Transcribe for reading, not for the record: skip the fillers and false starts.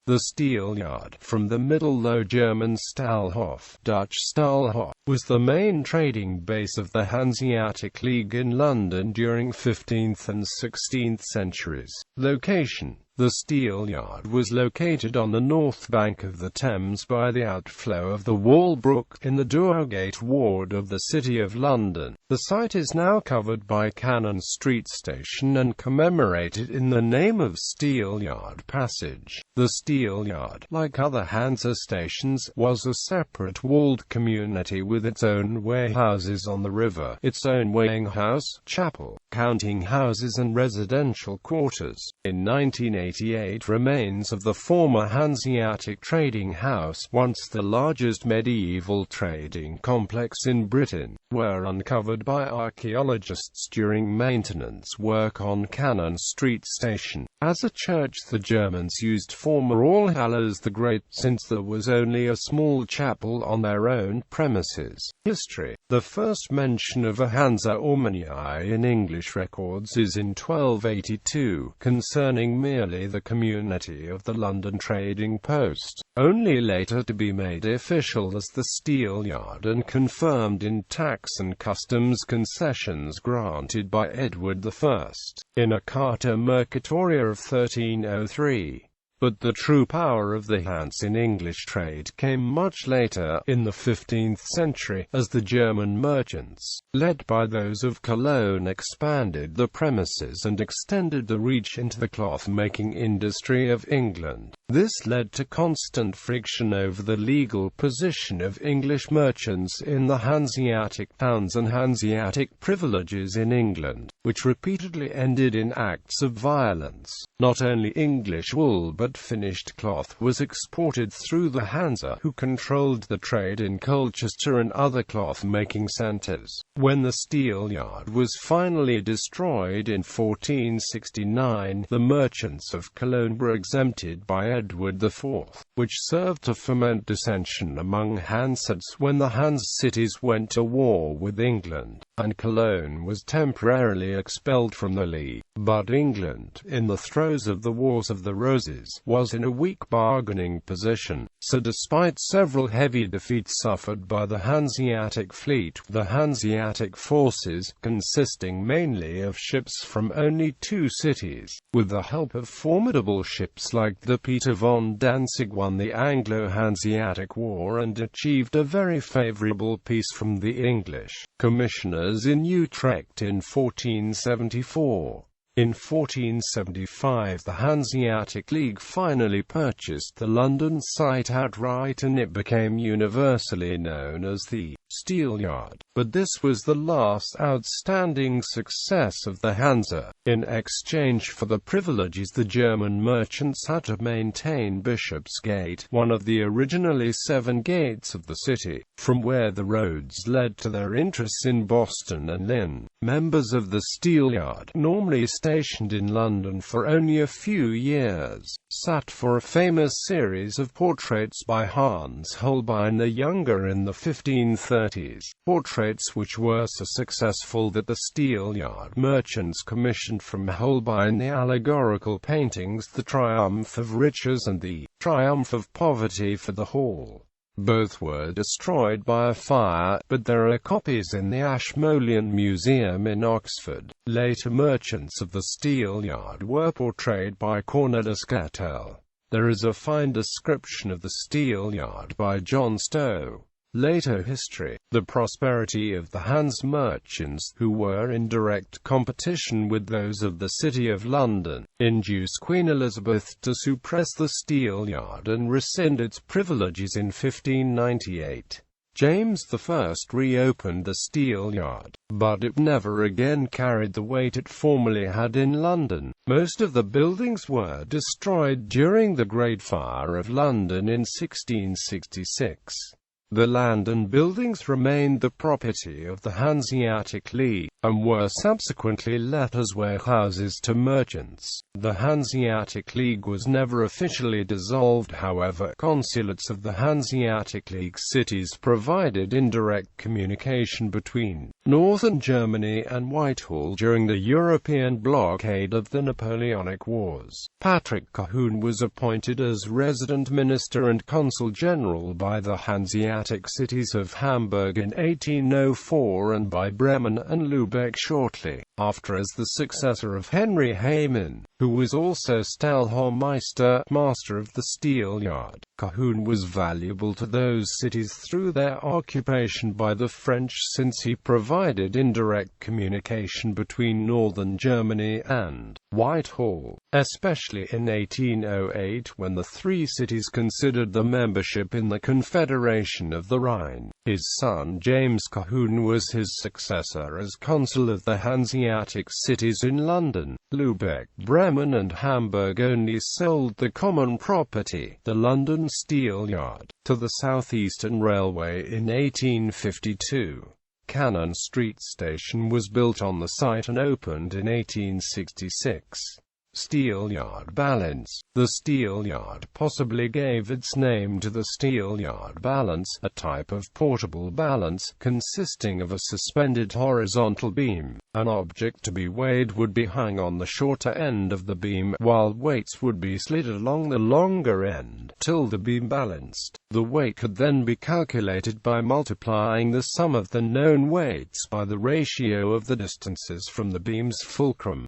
The Steelyard, from the Middle Low German Stalhof, Dutch Staalhof, was the main trading base of the Hanseatic League in London during 15th and 16th centuries. Location: the Steelyard was located on the north bank of the Thames by the outflow of the Walbrook, in the Doorgate ward of the City of London. The site is now covered by Cannon Street Station and commemorated in the name of Steelyard Passage. The Steelyard, like other Hansa stations, was a separate walled community with its own warehouses on the river, its own weighing house, chapel, counting houses and residential quarters. In 1988, remains of the former Hanseatic Trading House, once the largest medieval trading complex in Britain, were uncovered by archaeologists during maintenance work on Cannon Street Station. As a church, the Germans used former All Hallows the Great, since there was only a small chapel on their own premises. History: the first mention of a Hansa Ormanii in English records is in 1282, concerning merely the community of the London Trading Post, only later to be made official as the Steelyard and confirmed in tax and customs concessions granted by Edward I, in a Carta Mercatoria of 1303. But the true power of the Hanse in English trade came much later, in the 15th century, as the German merchants, led by those of Cologne, expanded the premises and extended the reach into the cloth-making industry of England. This led to constant friction over the legal position of English merchants in the Hanseatic towns and Hanseatic privileges in England, which repeatedly ended in acts of violence. Not only English wool but finished cloth was exported through the Hansa, who controlled the trade in Colchester and other cloth-making centres. When the Steelyard was finally destroyed in 1469, the merchants of Cologne were exempted by Edward IV, which served to foment dissension among Hansats when the Hanse cities went to war with England, and Cologne was temporarily expelled from the League. But England, in the throes of the Wars of the Roses, was in a weak bargaining position, so despite several heavy defeats suffered by the Hanseatic fleet, the Hanseatic forces, consisting mainly of ships from only two cities, with the help of formidable ships like the Peter von Danzig, won the Anglo-Hanseatic War and achieved a very favourable peace from the English commissioners in Utrecht in 1474. In 1475 the Hanseatic League finally purchased the London site outright and it became universally known as the Steelyard. But this was the last outstanding success of the Hansa. In exchange for the privileges, the German merchants had to maintain Bishopsgate, one of the originally 7 gates of the city, from where the roads led to their interests in Boston and Lynn. Members of the Steelyard, normally stationed in London for only a few years, sat for a famous series of portraits by Hans Holbein the Younger in the 1530s, portraits which were so successful that the Steelyard merchants commissioned from Holbein the allegorical paintings The Triumph of Riches and The Triumph of Poverty for the hall. Both were destroyed by a fire, but there are copies in the Ashmolean Museum in Oxford. Later merchants of the Steelyard were portrayed by Cornelis Cattell. There is a fine description of the Steelyard by John Stowe. Later history: the prosperity of the Hanse merchants, who were in direct competition with those of the City of London, induced Queen Elizabeth to suppress the Steelyard and rescind its privileges in 1598. James I reopened the Steelyard, but it never again carried the weight it formerly had in London. Most of the buildings were destroyed during the Great Fire of London in 1666. The land and buildings remained the property of the Hanseatic League, and were subsequently let as warehouses to merchants. The Hanseatic League was never officially dissolved, however. Consulates of the Hanseatic League cities provided indirect communication between northern Germany and Whitehall during the European blockade of the Napoleonic Wars. Patrick Cahoon was appointed as resident minister and consul general by the Hanseatic cities of Hamburg in 1804 and by Bremen and Lübeck shortly after as the successor of Henry Hayman, who was also Stallhofmeister, master of the Steelyard. Cahoon was valuable to those cities through their occupation by the French, since he provided indirect communication between northern Germany and Whitehall, especially in 1808 when the three cities considered the membership in the Confederation of the Rhine. His son James Cahoon was his successor as consul of the Hanseatic cities in London, Lübeck, Bremen and Hamburg. Only sold the common property, the London Steelyard, to the Southeastern Railway in 1852. Cannon Street Station was built on the site and opened in 1866. Steelyard balance. The Steelyard possibly gave its name to the Steelyard balance, a type of portable balance, consisting of a suspended horizontal beam. An object to be weighed would be hung on the shorter end of the beam, while weights would be slid along the longer end, till the beam balanced. The weight could then be calculated by multiplying the sum of the known weights by the ratio of the distances from the beam's fulcrum.